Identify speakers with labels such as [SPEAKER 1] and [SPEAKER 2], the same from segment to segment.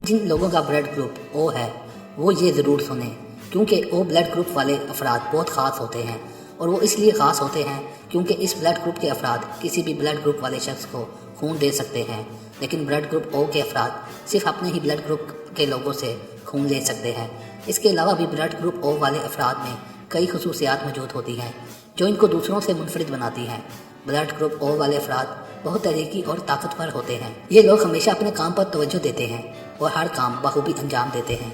[SPEAKER 1] जिन लोगों का blood group O है वो ये ज़रूर सुने, क्योंकि ओ ब्लड ग्रुप वाले अफराद बहुत ख़ास होते हैं। और वो इसलिए ख़ास होते हैं क्योंकि इस ब्लड ग्रुप के अफराद किसी भी ब्लड ग्रुप वाले शख्स को खून दे सकते हैं, लेकिन ब्लड ग्रुप ओ के अफराद सिर्फ अपने ही ब्लड ग्रुप के लोगों से खून ले सकते हैं। इसके अलावा भी ब्लड ग्रुप ओ वाले अफराद में कई खसूसियात मौजूद होती हैं जो इनको दूसरों से मुनफरिद बनाती हैं। ब्लड ग्रुप ओ वाले अफराद बहुत तरीकी और ताकतवर होते हैं। ये लोग हमेशा अपने काम पर तवज्जो देते हैं और हर काम बखूबी अंजाम देते हैं।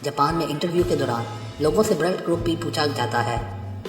[SPEAKER 1] जापान में इंटरव्यू के दौरान लोगों से ब्लड ग्रुप भी पूछा जाता है।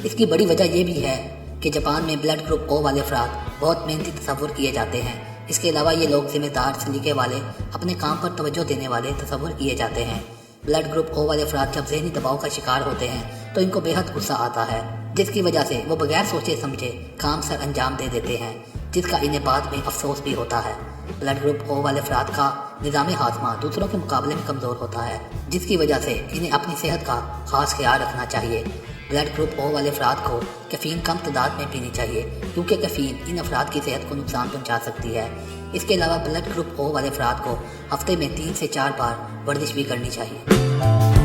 [SPEAKER 1] इसकी बड़ी वजह यह भी है कि जापान में ब्लड ग्रुप ओ वाले अफराद बहुत मेहनती तस्वुर किए जाते हैं। इसके अलावा ये लोग जिम्मेदार, सलीके वाले, अपने काम पर तवज्जो देने वाले तस्वुर किए जाते हैं। ब्लड ग्रुप ओ वाले अफराद जब जहनी दबाव का शिकार होते हैं तो इनको बेहद गुस्सा आता है, जिसकी वजह से वो बगैर सोचे समझे काम सर अंजाम दे देते हैं, जिसका इन्हें बाद में अफसोस भी होता है। ब्लड ग्रुप ओ वाले अफराद का निज़ाम हाजमा दूसरों के मुकाबले में कमज़ोर होता है, जिसकी वजह से इन्हें अपनी सेहत का खास ख्याल रखना चाहिए। ब्लड ग्रुप ओ वाले अफराद को कैफ़ीन कम तादाद में पीनी चाहिए, क्योंकि कैफ़ीन इन अफराद की सेहत को नुकसान पहुंचा सकती है। इसके अलावा ब्लड ग्रुप ओ वाले अफराद को हफ्ते में 3 से 4 बार वर्जिश भी करनी चाहिए।